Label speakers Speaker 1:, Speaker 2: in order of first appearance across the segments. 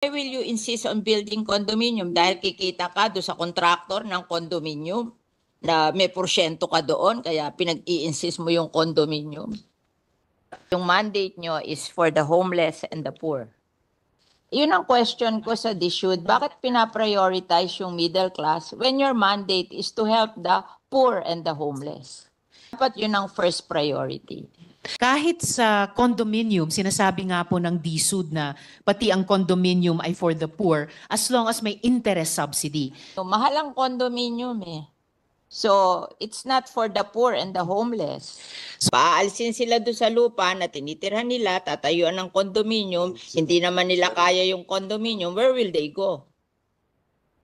Speaker 1: Why will you insist on building condominium? Dahil kikita ka doon sa contractor ng condominium na may porsyento ka doon, kaya pinag-i-insist mo yung condominium. Yung mandate nyo is for the homeless and the poor. Yun ang question ko sa DSUD. Bakit pinaprioritize yung middle class when your mandate is to help the poor and the homeless? Dapat yun ang first priority.
Speaker 2: Kahit sa condominium, sinasabi nga po ng DSUD na pati ang condominium ay for the poor as long as may interest subsidy.
Speaker 1: So, mahal ang condominium eh. So, it's not for the poor and the homeless. Paalisin sila doon sa lupa na tinitirhan nila, tatayuan ng condominium, hindi naman nila kaya yung condominium, where will they go?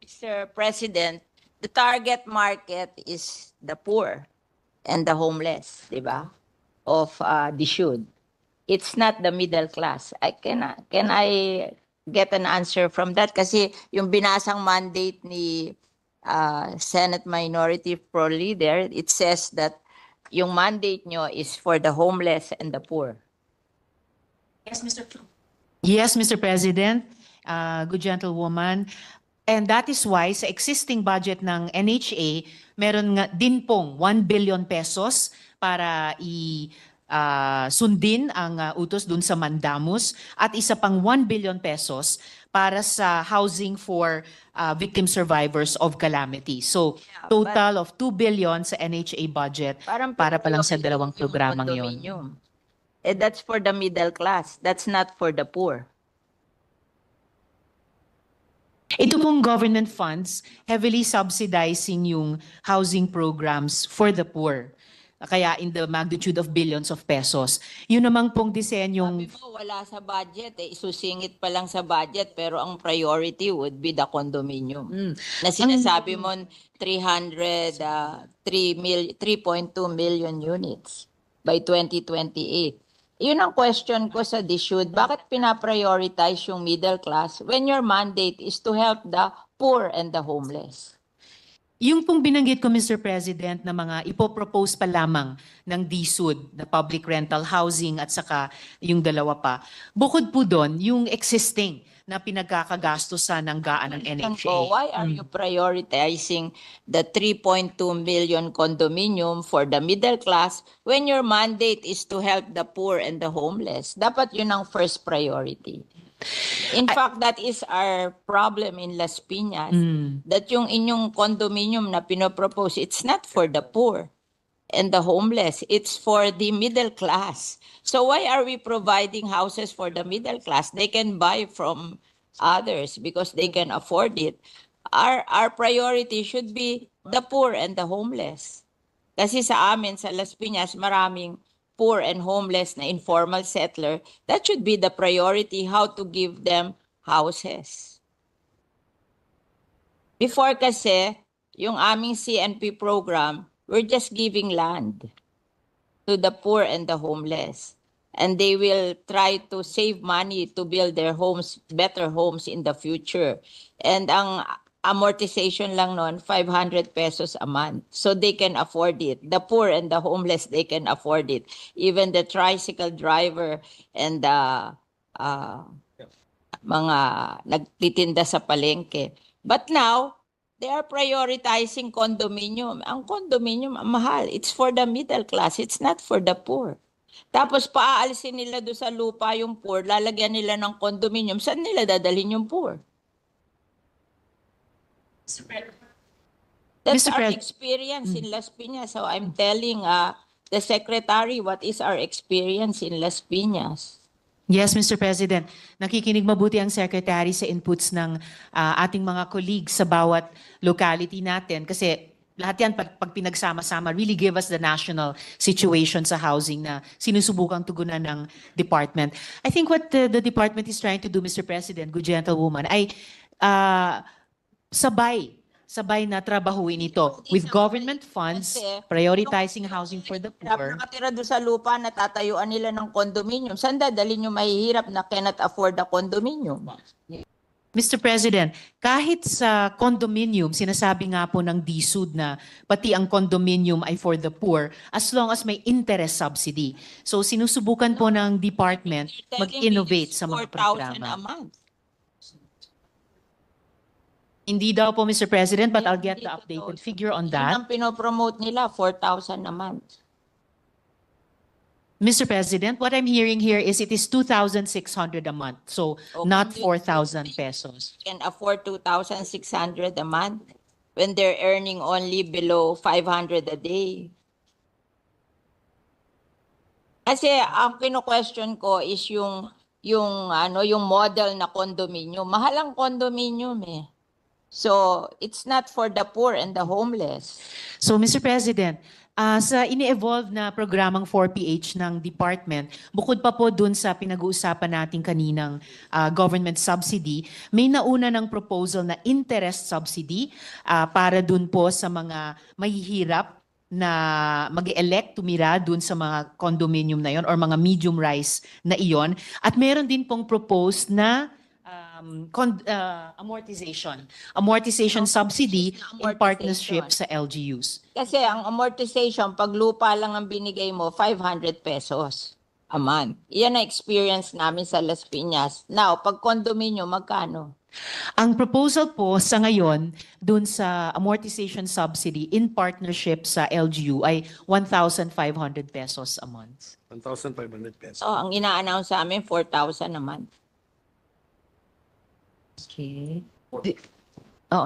Speaker 1: Mr. President, the target market is the poor and the homeless, di ba? Of DSUD. It's not the middle class. Can I get an answer from that? Kasi yung binasang mandate ni Senate Minority Pro Leader, it says that yung mandate nyo is for the homeless and the poor.
Speaker 2: Yes, Mr. President, good gentlewoman. And that is why sa existing budget ng NHA, meron nga din pong 1 billion pesos para sundin ang utos dun sa Mandamus at isa pang 1 billion pesos para sa housing for victim survivors of calamity. So, total of 2 billion sa NHA budget para pa lang sa dalawang programang yon.
Speaker 1: That's for the middle class. That's not for the poor.
Speaker 2: Ito pong government funds heavily subsidizing yung housing programs for the poor. Kaya in the magnitude of billions of pesos. Yun namang pong disenyong...
Speaker 1: Sabi mo, wala sa budget eh. Isusingit pa lang sa budget pero ang priority would be the condominium. Na sinasabi mo 3.2 million units by 2028. Yun ang question ko sa DSUD. Bakit pinaprioritize yung middle class when your mandate is to help the poor and the homeless?
Speaker 2: Yung pong binanggit ko, Mr. President, na mga ipopropose pa lamang ng DSUD, na public rental housing at saka yung dalawa pa, bukod po doon, yung existing na pinagkakagastusan ng GAA ng NHA.
Speaker 1: Why are you prioritizing the 3.2 million condominium for the middle class when your mandate is to help the poor and the homeless? Dapat yun ang first priority. In fact, that is our problem in Las Piñas, that yung inyong condominium na pinopropose, it's not for the poor and the homeless, it's for the middle class. So why are we providing houses for the middle class? They can buy from others because they can afford it. Our priority should be the poor and the homeless. Kasi sa amin, sa Las Piñas, maraming poor and homeless na informal settler. That should be the priority, how to give them houses. Before kasi, yung aming CNP program, we're just giving land to the poor and the homeless. And they will try to save money to build their homes, better homes in the future. And ang amortization lang noon, 500 pesos a month. So they can afford it. The poor and the homeless, they can afford it. Even the tricycle driver and the mga nagtitinda sa palengke. But now, they are prioritizing condominium. Ang condominium, mahal. It's for the middle class. It's not for the poor. Tapos paaalisin nila doon sa lupa yung poor, lalagyan nila ng condominium. Saan nila dadalhin yung poor? That's our experience in Las Piñas. So I'm telling the Secretary what is our experience in Las Piñas.
Speaker 2: Yes, Mr. President. Nakikinig mabuti ang Secretary sa inputs ng ating mga colleagues sa bawat locality natin. Kasi lahat yan, pag pinagsama-sama, really give us the national situation sa housing na sinusubukang tugunan ng department. I think what the department is trying to do, Mr. President, good gentlewoman, ay sabay na trabahuin ito with government funds, prioritizing housing for the poor.
Speaker 1: Nakatira doon sa lupa na tatayuan nila ng condominium. Saan dadalhin yung mahihirap na cannot afford the condominium?
Speaker 2: Mr. President, kahit sa condominium, sinasabi nga po ng DSUD na pati ang condominium ay for the poor as long as may interest subsidy. So sinusubukan po ng department mag-innovate sa mga programa.
Speaker 1: 4,000 a month.
Speaker 2: Hindi daw po, Mr. President, but I'll get
Speaker 1: Hindi
Speaker 2: the
Speaker 1: totoo.
Speaker 2: updated figure on
Speaker 1: Yun
Speaker 2: that.
Speaker 1: ang pinopromote nila, 4,000 a month.
Speaker 2: Mr. President, what I'm hearing here is it is 2,600 a month, so
Speaker 1: Okay,
Speaker 2: not
Speaker 1: do you
Speaker 2: 4,000
Speaker 1: think
Speaker 2: pesos.
Speaker 1: Can afford 2,600 a month when they're earning only below 500 a day. Kasi ang kino-question ko is yung model na condominium. Mahal ang condominium eh. So, it's not for the poor and the homeless.
Speaker 2: So, Mr. President, sa ini-evolve na programang 4PH ng department, bukod pa po dun sa pinag-uusapan natin kaninang government subsidy, may nauna ng proposal na interest subsidy para dun po sa mga mahihirap na mag-elect tumira dun sa mga condominium na yon or mga medium rise na iyon. At meron din pong proposed na amortization subsidy in partnership sa LGUs.
Speaker 1: Kasi ang amortization, pag lupa lang ang binigay mo, 500 pesos a month. Yan ang experience namin sa Las Piñas. Now, pag condominium, magkano?
Speaker 2: Ang proposal po sa ngayon dun sa amortization subsidy in partnership sa LGU ay 1,500 pesos a month.
Speaker 3: 1,500 pesos.
Speaker 1: So, ang ina-announce sa amin, 4,000 a month.
Speaker 2: Okay.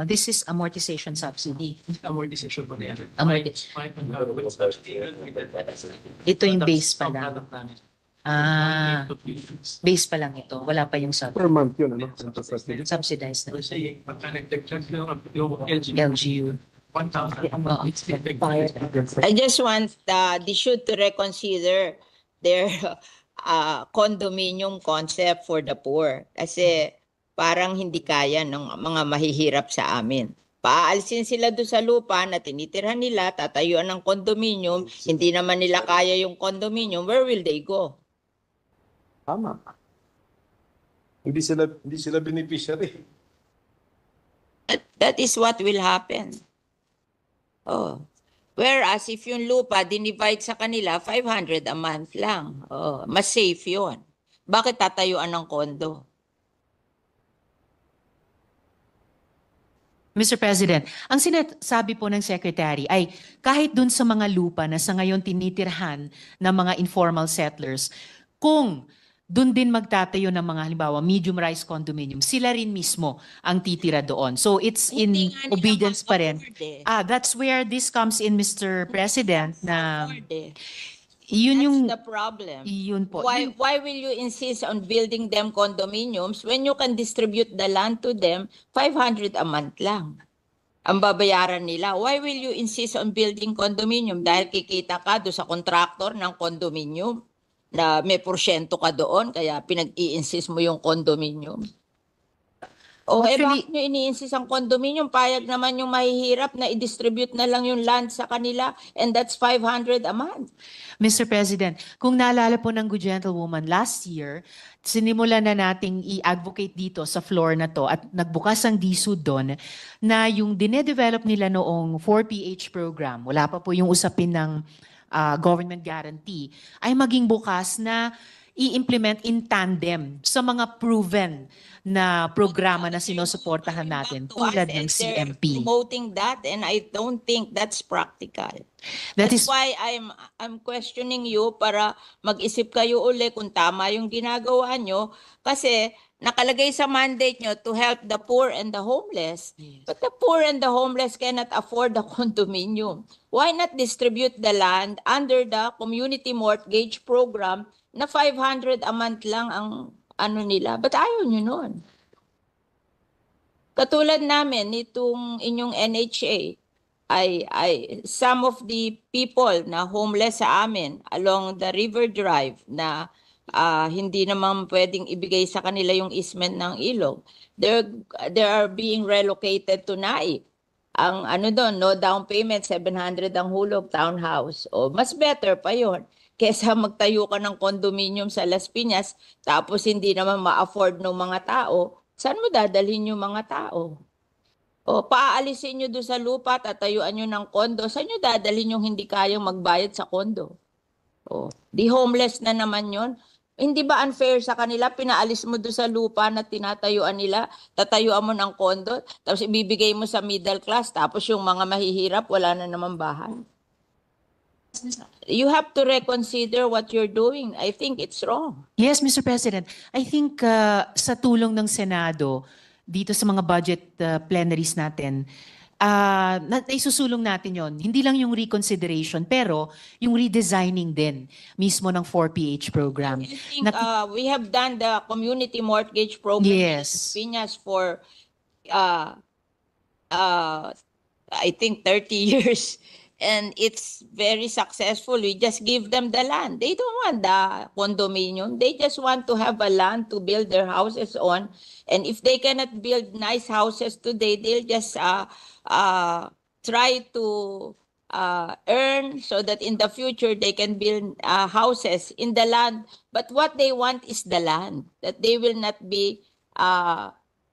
Speaker 2: This is amortization subsidy.
Speaker 3: Amortization po na yan.
Speaker 2: Ito yung base pa lang. Base pa lang ito. Wala pa yung
Speaker 3: Per month yun, ano?
Speaker 2: subsidized na.
Speaker 3: Kasi pagka nag-check yung
Speaker 2: LGU.
Speaker 3: 1,000.
Speaker 1: I just want the should to reconsider their condominium concept for the poor. Kasi parang hindi kaya ng mga mahihirap sa amin. Paalisin sila doon sa lupa na tinitirhan nila, tatayuan ng condominium, hindi naman nila kaya yung condominium, where will they go?
Speaker 3: Tama. Hindi sila beneficiary.
Speaker 1: That is what will happen. Oh. Whereas if yung lupa dinivide sa kanila, 500 a month lang. Oh, mas safe yun. Bakit tatayuan ng kondo?
Speaker 2: Mr. President, ang sinasabi po ng Secretary ay kahit dun sa mga lupa na sa ngayon tinitirhan ng mga informal settlers, kung dun din magtatayo ng mga halimbawa medium-rise condominium, sila rin mismo ang titira doon. So it's in
Speaker 1: Hindi nga nila
Speaker 2: obedience pa rin.
Speaker 1: ma-afford eh.
Speaker 2: That's where this comes in, Mr. President, na
Speaker 1: Afford eh.
Speaker 2: yun yung
Speaker 1: That's the problem.
Speaker 2: yun po.
Speaker 1: Why will you insist on building them condominiums when you can distribute the land to them 500 a month lang? Ang babayaran nila. Why will you insist on building condominium? Dahil kikita ka doon sa contractor ng condominium na may porsyento ka doon kaya pinag-i-insist mo yung condominium. O
Speaker 2: Actually,
Speaker 1: bakit nyo ini-insist ang condominium? Payag naman yung mahihirap na i-distribute na lang yung land sa kanila and that's 500 a month.
Speaker 2: Mr. President, kung naalala po ng good gentlewoman, last year, sinimulan na nating i-advocate dito sa floor na to at nagbukas ang DSUD doon na yung dinedevelop nila noong 4PH program, wala pa po yung usapin ng government guarantee, ay maging bukas na i-implement in tandem sa mga proven na programa na sinusuportahan natin tulad ng CMP.
Speaker 1: Promoting that and I don't think that's practical.
Speaker 2: That
Speaker 1: That's
Speaker 2: is
Speaker 1: why I'm questioning you para mag-isip kayo uli kung tama yung ginagawa nyo kasi nakalagay sa mandate nyo to help the poor and the homeless.
Speaker 2: Yes.
Speaker 1: But the poor and the homeless cannot afford the condominium. Why not distribute the land under the community mortgage program na 500 a month lang ang ano nila? But ayaw nyo nun. Katulad namin, itong inyong NHA, ay some of the people na homeless sa amin along the River Drive na hindi naman pwedeng ibigay sa kanila yung easement ng ilog. They are being relocated to Naik. Ang ano doon, no down payment, 700 ang hulog, townhouse. O mas better pa yon kesa magtayo ka ng condominium sa Las Piñas tapos hindi naman ma-afford ng mga tao. Saan mo dadalhin yung mga tao? O paaalisin nyo doon sa lupa, tatayuan nyo ng kondo. Saan nyo dadalhin yung hindi kayang magbayad sa kondo? O, di homeless na naman yon. Hindi ba unfair sa kanila? Pinaalis mo doon sa lupa na tinatayuan nila, tatayuan mo ng kondo, tapos ibibigay mo sa middle class, tapos yung mga mahihirap, wala na naman bahay. You have to reconsider what you're doing. I think it's wrong.
Speaker 2: Yes, Mr. President. I think sa tulong ng Senado, dito sa mga budget plenaries natin, naisusulong natin yon. Hindi lang yung reconsideration, pero yung redesigning din mismo ng 4PH program.
Speaker 1: I think we have done the community mortgage program in
Speaker 2: Yes.
Speaker 1: Las Piñas for I think 30 years. And it's very successful. We just give them the land. They don't want the condominium. They just want to have a land to build their houses on. And if they cannot build nice houses today, they'll just try to earn so that in the future they can build houses in the land. But what they want is the land, that they will not be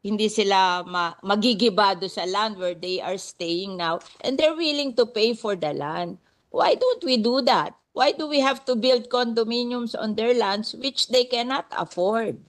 Speaker 1: hindi sila magigibado sa land where they are staying now, and they're willing to pay for the land. Why don't we do that? Why do we have to build condominiums on their lands which they cannot afford?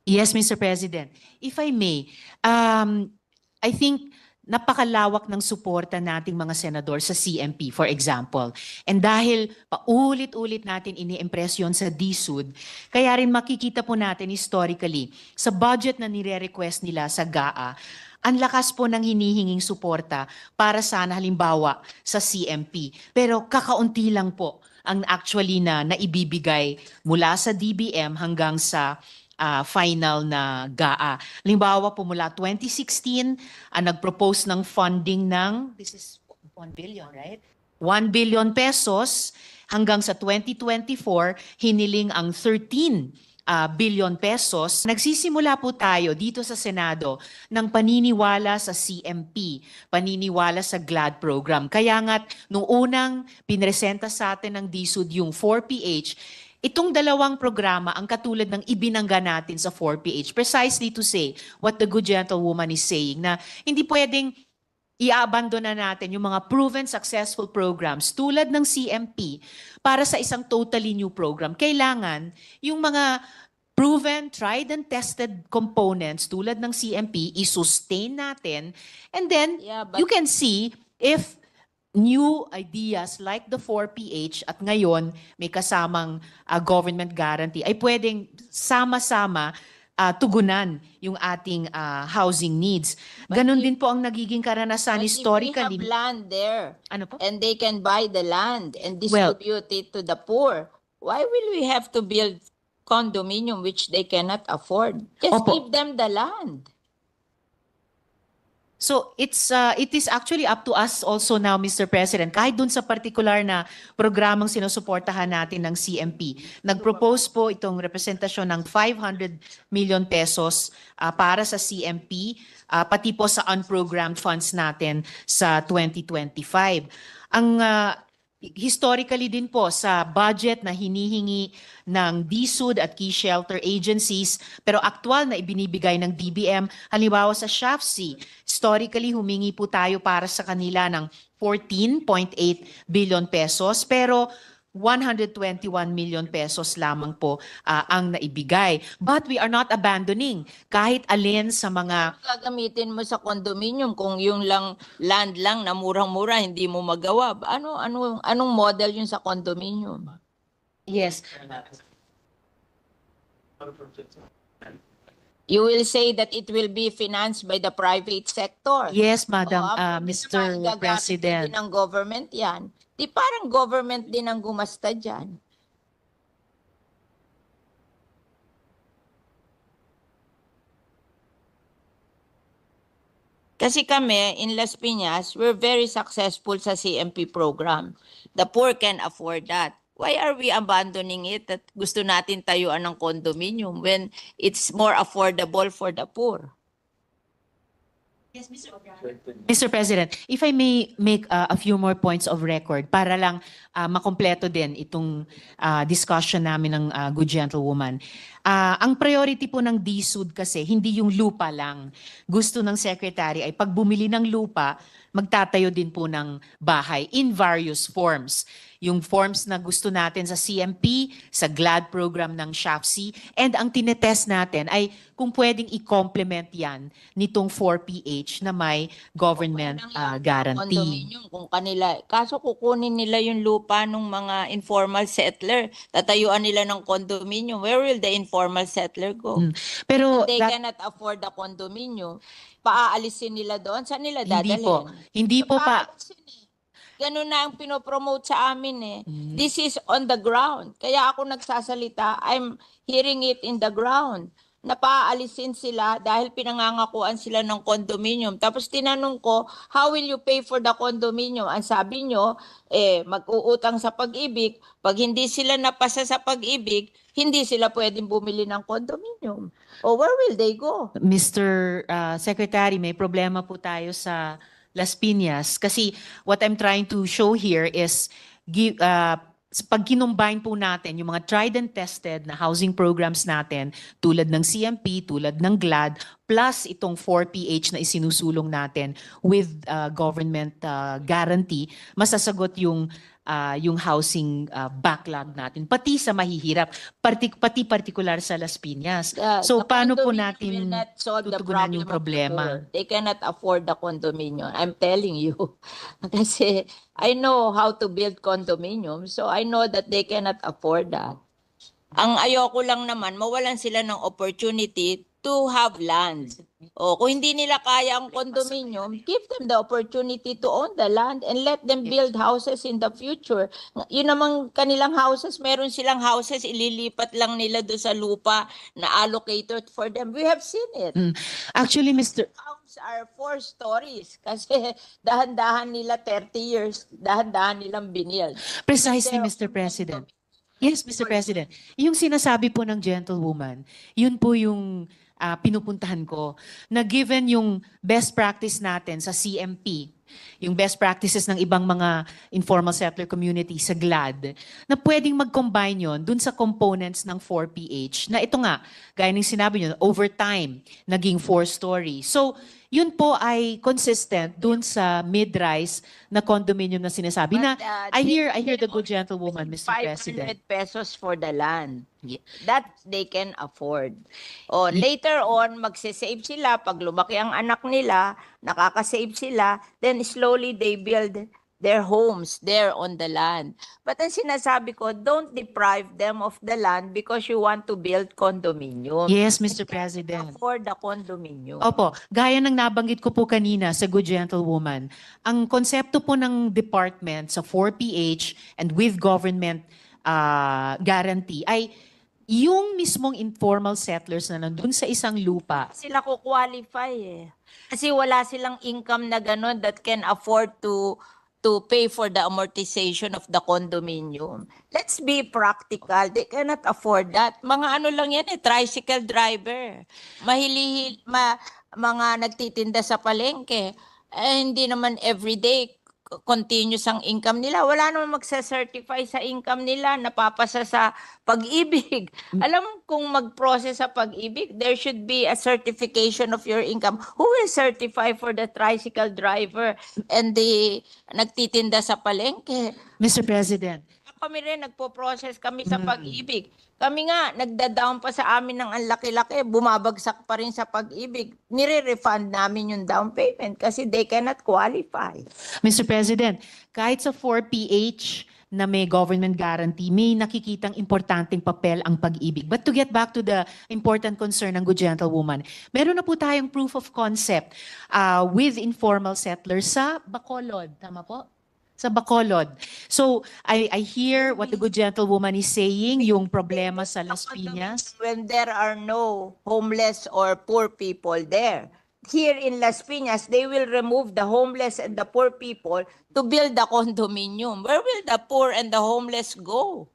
Speaker 2: Yes, Mr. President. If I may, I think napakalawak ng suporta nating mga senador sa CMP, for example. And dahil paulit-ulit natin ini-impress yun sa DSUD, kaya rin makikita po natin historically, sa budget na nire-request nila sa GAA, ang lakas po ng hinihinging suporta para sana halimbawa sa CMP. Pero kakaunti lang po ang actually na naibibigay mula sa DBM hanggang sa final na GAA. Halimbawa po mula 2016, nag-propose ng funding ng, this is 1 billion, right? 1 billion pesos hanggang sa 2024, hiniling ang 13 billion pesos. Nagsisimula po tayo dito sa Senado ng paniniwala sa CMP, paniniwala sa GLAD program. Kaya nga't nung unang pinresenta sa atin ng DSUD yung 4PH, itong dalawang programa ang katulad ng ibinangga natin sa 4PH, precisely to say what the good gentlewoman is saying, na hindi pwedeng i-abandona natin yung mga proven successful programs tulad ng CMP para sa isang totally new program. Kailangan yung mga proven, tried and tested components tulad ng CMP, i-sustain natin, and then you can see if new ideas like the 4PH at ngayon may kasamang government guarantee ay pwedeng sama-sama tugunan yung ating housing needs. Ganon din po ang nagiging karanasan historically.
Speaker 1: If we have land there,
Speaker 2: Ano po?
Speaker 1: and they can buy the land and distribute it to the poor, why will we have to build condominium which they cannot afford? Just
Speaker 2: Opo.
Speaker 1: give them the land.
Speaker 2: So it is actually up to us also now, Mr. President, kahit dun sa particular na programang sinusuportahan natin ng CMP. Nag-propose po itong representasyon ng 500 million pesos para sa CMP, pati po sa unprogrammed funds natin sa 2025. Ang historically din po sa budget na hinihingi ng DSUD at key shelter agencies, pero aktual na ibinibigay ng DBM, halimbawa sa SHAFC, historically humingi po tayo para sa kanila ng 14.8 billion pesos, pero 121 million pesos lamang po ang naibigay. But we are not abandoning kahit alin sa mga
Speaker 1: Gagamitin mo sa condominium kung yung land lang na murang-mura hindi mo magawa. Anong model yun sa condominium?
Speaker 2: yes.
Speaker 1: You will say that it will be financed by the private sector.
Speaker 2: Yes, Madam
Speaker 1: Hindi
Speaker 2: Mr.
Speaker 1: naman gagamitin
Speaker 2: President.
Speaker 1: din ng government yan. Di parang government din ang gumasta dyan. Kasi kami, in Las Piñas, we're very successful sa CMP program. The poor can afford that. Why are we abandoning it at gusto natin tayuan ng condominium when it's more affordable for the poor?
Speaker 2: Mr. President, if I may make a few more points of record para lang makompleto din itong discussion namin ng good gentlewoman. Ang priority po ng DSUD kasi hindi yung lupa lang. Gusto ng Secretary ay pag bumili ng lupa, magtatayo din po ng bahay in various forms. yung forms na gusto natin sa CMP, sa GLAD program ng SHAFC, and ang tinetest natin ay kung pwedeng i-complement yan nitong 4PH na may government guarantee.
Speaker 1: Condominium kung kanila. Kaso kukunin nila yung lupa ng mga informal settler. Tatayuan nila ng condominium. Where will the informal settler go?
Speaker 2: Pero
Speaker 1: They
Speaker 2: that-
Speaker 1: cannot afford the condominium. Paaalisin nila doon. Saan nila
Speaker 2: hindi
Speaker 1: dadalhin?
Speaker 2: po. Hindi po pa.
Speaker 1: Paalisin eh. Ganun na ang pinopromote sa amin eh. This is on the ground. Kaya ako nagsasalita, I'm hearing it in the ground. Napaalisin sila dahil pinangangakuan sila ng condominium. Tapos tinanong ko, how will you pay for the condominium? Ang sabi nyo, mag-uutang sa Pag-ibig. Pag hindi sila napasa sa Pag-ibig, hindi sila pwedeng bumili ng condominium. O where will they go?
Speaker 2: Mr. Secretary, may problema po tayo sa Las Piñas kasi what I'm trying to show here is pag kinumbine po natin yung mga tried and tested na housing programs natin tulad ng CMP, tulad ng GLAD, plus itong 4PH na isinusulong natin with government guarantee, masasagot yung housing backlog natin, pati sa mahihirap, pati particular sa Las Piñas. So
Speaker 1: The
Speaker 2: paano po
Speaker 1: condominium will
Speaker 2: natin
Speaker 1: not solve the
Speaker 2: tutugunan yung
Speaker 1: problem of the
Speaker 2: problema?
Speaker 1: poor. They cannot afford the condominium. I'm telling you. Kasi I know how to build condominium, so I know that they cannot afford that. Ang ayoko lang naman, mawalan sila ng opportunity to have land. O kung hindi nila kaya ang condominium, give them the opportunity to own the land and let them build houses in the future. Yun namang kanilang houses, meron silang houses, ililipat lang nila doon sa lupa na allocated for them. We have seen it.
Speaker 2: Actually, Mr.
Speaker 1: Homes are 4 stories kasi dahan-dahan nila 30 years, dahan-dahan nilang binild.
Speaker 2: Precisely, Mr. President. Yes, Mr. President. Yung sinasabi po ng gentlewoman, yun po yung pinupuntahan ko, na given yung best practice natin sa CMP, yung best practices ng ibang mga informal settler community sa GLAD, na pwedeng mag-combine yun dun sa components ng 4PH, na ito nga, gaya ng sinabi nyo, over time, naging 4-story. So, yun po ay consistent dun sa mid-rise na condominium na sinasabi na I hear the good gentlewoman, Mr.
Speaker 1: 500
Speaker 2: President.
Speaker 1: pesos for the land. That they can afford. O later on, magsisave sila. Pag lumaki ang anak nila, nakakasave sila, then slowly they build their homes there on the land. But ang sinasabi ko, don't deprive them of the land because you want to build condominium.
Speaker 2: Yes, Mr. President.
Speaker 1: For the condominium.
Speaker 2: Opo, gaya ng nabanggit ko po kanina sa good gentlewoman, ang konsepto po ng department sa 4PH and with government guarantee ay yung mismong informal settlers na nandun sa isang lupa.
Speaker 1: Sila ko qualify eh. Kasi wala silang income na gano'n that can afford to pay for the amortization of the condominium. Let's be practical. They cannot afford that. Mga ano lang yan tricycle driver. Mga nagtitinda sa palengke. Hindi naman everyday continuous ang income nila. Wala naman magsa-certify sa income nila, napapasa sa Pag-ibig. Alam mo kung mag-process sa Pag-ibig, there should be a certification of your income. Who will certify for the tricycle driver and the nagtitinda sa palengke?
Speaker 2: Mr. President,
Speaker 1: Kami rin, nagpo-process kami sa Pag-ibig. Kami nga, nagda-down pa sa amin ng ang laki-laki, bumabagsak pa rin sa Pag-ibig. Nire-refund namin yung down payment kasi they cannot qualify.
Speaker 2: Mr. President, kahit sa 4PH na may government guarantee, may nakikitang importanteng papel ang Pag-ibig. But to get back to the important concern ng good gentlewoman, meron na po tayong proof of concept with informal settlers sa Bacolod. Tama po? Sa Bacolod. So, I hear what the good gentlewoman is saying, yung problema sa Las Piñas.
Speaker 1: When there are no homeless or poor people there. Here in Las Piñas, they will remove the homeless and the poor people to build the condominium. Where will the poor and the homeless go?